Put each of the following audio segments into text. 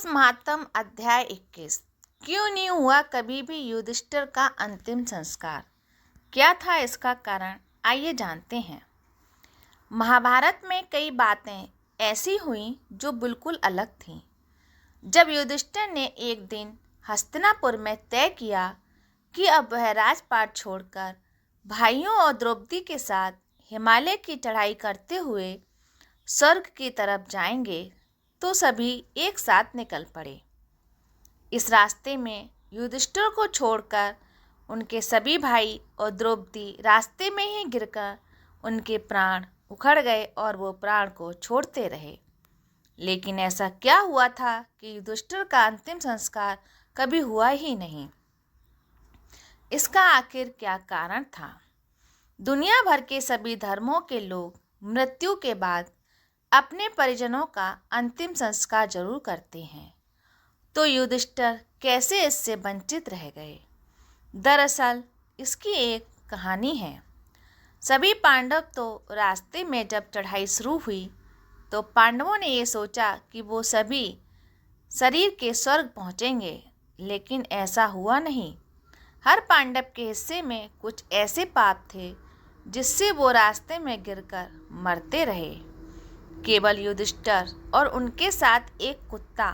Postmortem अध्याय 21। क्यों नहीं हुआ कभी भी युधिष्ठिर का अंतिम संस्कार? क्या था इसका कारण? आइए जानते हैं। महाभारत में कई बातें ऐसी हुईं जो बिल्कुल अलग थीं। जब युधिष्ठिर ने एक दिन हस्तिनापुर में तय किया कि अब वह राजपाट छोड़कर भाइयों और द्रौपदी के साथ हिमालय की चढ़ाई करते हुए स्वर्ग की तरफ जाएंगे, तो सभी एक साथ निकल पड़े। इस रास्ते में युधिष्ठिर को छोड़कर उनके सभी भाई और द्रौपदी रास्ते में ही गिरकर उनके प्राण उखड़ गए और वो प्राण को छोड़ते रहे। लेकिन ऐसा क्या हुआ था कि युधिष्ठिर का अंतिम संस्कार कभी हुआ ही नहीं? इसका आखिर क्या कारण था? दुनिया भर के सभी धर्मों के लोग मृत्यु के बाद अपने परिजनों का अंतिम संस्कार जरूर करते हैं, तो युधिष्ठिर कैसे इससे वंचित रह गए? दरअसल इसकी एक कहानी है। सभी पांडव तो रास्ते में जब चढ़ाई शुरू हुई तो पांडवों ने ये सोचा कि वो सभी शरीर के स्वर्ग पहुँचेंगे, लेकिन ऐसा हुआ नहीं। हर पांडव के हिस्से में कुछ ऐसे पाप थे जिससे वो रास्ते में गिरकर मरते रहे। केवल युधिष्ठिर और उनके साथ एक कुत्ता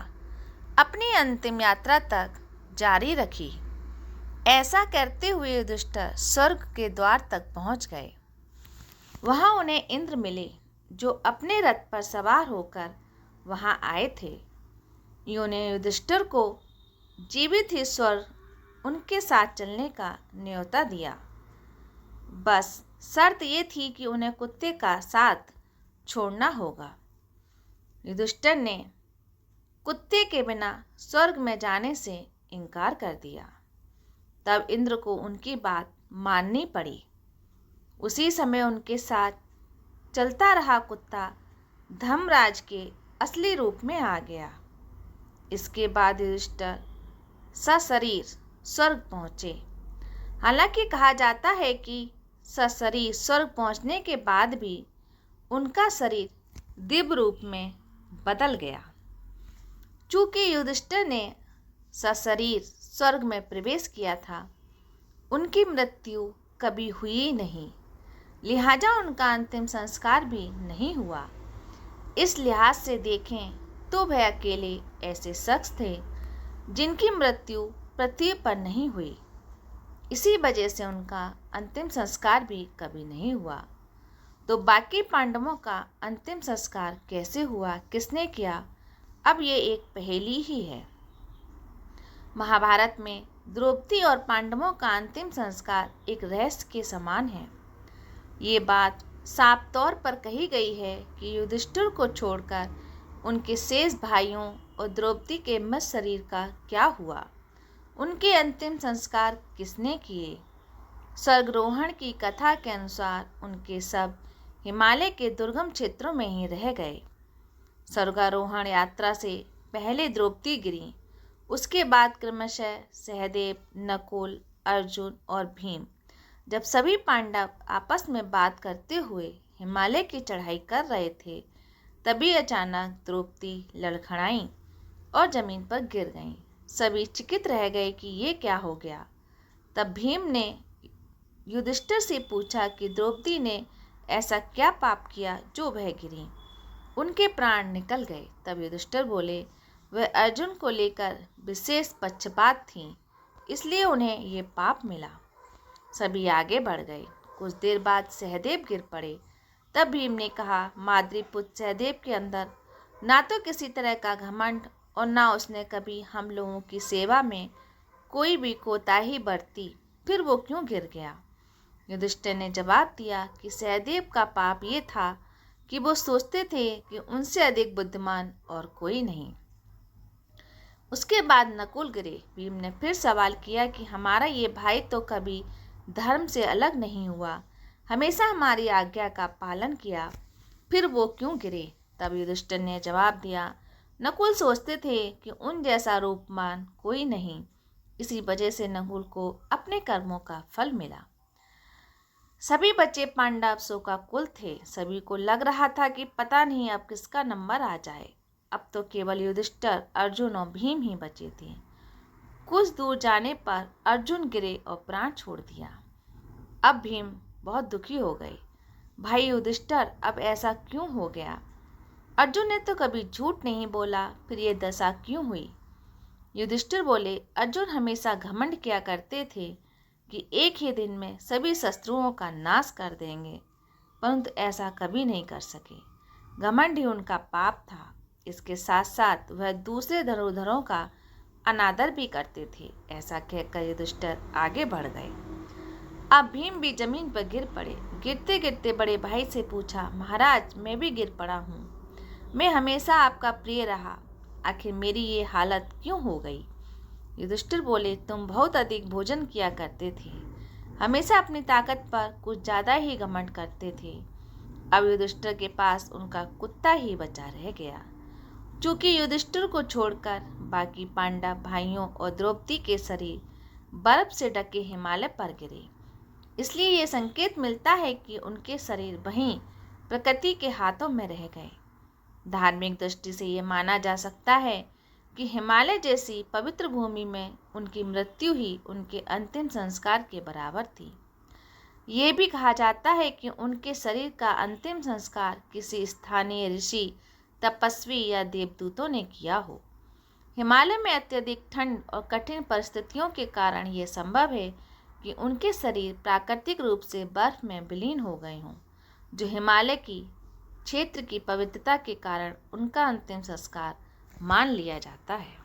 अपनी अंतिम यात्रा तक जारी रखी। ऐसा करते हुए युधिष्ठिर स्वर्ग के द्वार तक पहुंच गए। वहां उन्हें इंद्र मिले, जो अपने रथ पर सवार होकर वहां आए थे। उन्होंने युधिष्ठिर को जीवित ही स्वर्ग उनके साथ चलने का न्योता दिया। बस शर्त ये थी कि उन्हें कुत्ते का साथ छोड़ना होगा। युधिष्ठिर ने कुत्ते के बिना स्वर्ग में जाने से इनकार कर दिया। तब इंद्र को उनकी बात माननी पड़ी। उसी समय उनके साथ चलता रहा कुत्ता धर्मराज के असली रूप में आ गया। इसके बाद युधिष्ठिर सशरीर स्वर्ग पहुँचे। हालांकि कहा जाता है कि सशरीर स्वर्ग पहुँचने के बाद भी उनका शरीर दिव्य रूप में बदल गया। चूंकि युधिष्ठिर ने सशरीर स्वर्ग में प्रवेश किया था, उनकी मृत्यु कभी हुई नहीं, लिहाजा उनका अंतिम संस्कार भी नहीं हुआ। इस लिहाज से देखें तो वह अकेले ऐसे शख्स थे जिनकी मृत्यु पृथ्वी पर नहीं हुई। इसी वजह से उनका अंतिम संस्कार भी कभी नहीं हुआ। तो बाकी पांडवों का अंतिम संस्कार कैसे हुआ, किसने किया? अब ये एक पहेली ही है। महाभारत में द्रौपदी और पांडवों का अंतिम संस्कार एक रहस्य के समान है। ये बात साफ तौर पर कही गई है कि युधिष्ठिर को छोड़कर उनके शेष भाइयों और द्रौपदी के मृत शरीर का क्या हुआ, उनके अंतिम संस्कार किसने किए। स्वर्गारोहण की कथा के अनुसार उनके सब हिमालय के दुर्गम क्षेत्रों में ही रह गए। स्वर्गारोहण यात्रा से पहले द्रौपदी गिरी, उसके बाद क्रमशः सहदेव, नकुल, अर्जुन और भीम। जब सभी पांडव आपस में बात करते हुए हिमालय की चढ़ाई कर रहे थे, तभी अचानक द्रौपदी लड़खड़ाई और जमीन पर गिर गईं। सभी चकित रह गए कि ये क्या हो गया। तब भीम ने युधिष्ठिर से पूछा कि द्रौपदी ने ऐसा क्या पाप किया जो वह गिरी, उनके प्राण निकल गए। तब युधिष्ठिर बोले, वह अर्जुन को लेकर विशेष पक्षपात थी, इसलिए उन्हें ये पाप मिला। सभी आगे बढ़ गए। कुछ देर बाद सहदेव गिर पड़े। तब भीम ने कहा, माद्रीपुत्र सहदेव के अंदर ना तो किसी तरह का घमंड और ना उसने कभी हम लोगों की सेवा में कोई भी कोताही बरती, फिर वो क्यों गिर गया? युधिष्ठिर ने जवाब दिया कि सहदेव का पाप ये था कि वो सोचते थे कि उनसे अधिक बुद्धिमान और कोई नहीं। उसके बाद नकुल गिरे। भीम ने फिर सवाल किया कि हमारा ये भाई तो कभी धर्म से अलग नहीं हुआ, हमेशा हमारी आज्ञा का पालन किया, फिर वो क्यों गिरे? तब युधिष्ठिर ने जवाब दिया, नकुल सोचते थे कि उन जैसा रूपवान कोई नहीं, इसी वजह से नकुल को अपने कर्मों का फल मिला। सभी बच्चे पांडव शोकाकुल थे। सभी को लग रहा था कि पता नहीं अब किसका नंबर आ जाए। अब तो केवल युधिष्ठिर, अर्जुन और भीम ही बचे थे। कुछ दूर जाने पर अर्जुन गिरे और प्राण छोड़ दिया। अब भीम बहुत दुखी हो गए। भाई युधिष्ठिर, अब ऐसा क्यों हो गया? अर्जुन ने तो कभी झूठ नहीं बोला, फिर ये दशा क्यों हुई? युधिष्ठिर बोले, अर्जुन हमेशा घमंड किया करते थे कि एक ही दिन में सभी शत्रुओं का नाश कर देंगे, परंतु ऐसा कभी नहीं कर सके। घमंड ही उनका पाप था। इसके साथ साथ वह दूसरे धनुर्धरों का अनादर भी करते थे। ऐसा कहकर युधिष्ठिर आगे बढ़ गए। अब भीम भी जमीन पर गिर पड़े। गिरते गिरते बड़े भाई से पूछा, महाराज, मैं भी गिर पड़ा हूँ। मैं हमेशा आपका प्रिय रहा, आखिर मेरी ये हालत क्यों हो गई? युधिष्ठिर बोले, तुम बहुत अधिक भोजन किया करते थे, हमेशा अपनी ताकत पर कुछ ज़्यादा ही घमंड करते थे। अब युधिष्ठिर के पास उनका कुत्ता ही बचा रह गया। चूंकि युधिष्ठिर को छोड़कर बाकी पांडव भाइयों और द्रौपदी के शरीर बर्फ से ढके हिमालय पर गिरे, इसलिए ये संकेत मिलता है कि उनके शरीर वहीं प्रकृति के हाथों में रह गए। धार्मिक दृष्टि से ये माना जा सकता है कि हिमालय जैसी पवित्र भूमि में उनकी मृत्यु ही उनके अंतिम संस्कार के बराबर थी। ये भी कहा जाता है कि उनके शरीर का अंतिम संस्कार किसी स्थानीय ऋषि, तपस्वी या देवदूतों ने किया हो। हिमालय में अत्यधिक ठंड और कठिन परिस्थितियों के कारण यह संभव है कि उनके शरीर प्राकृतिक रूप से बर्फ में विलीन हो गए हों, जो हिमालय की क्षेत्र की पवित्रता के कारण उनका अंतिम संस्कार मान लिया जाता है।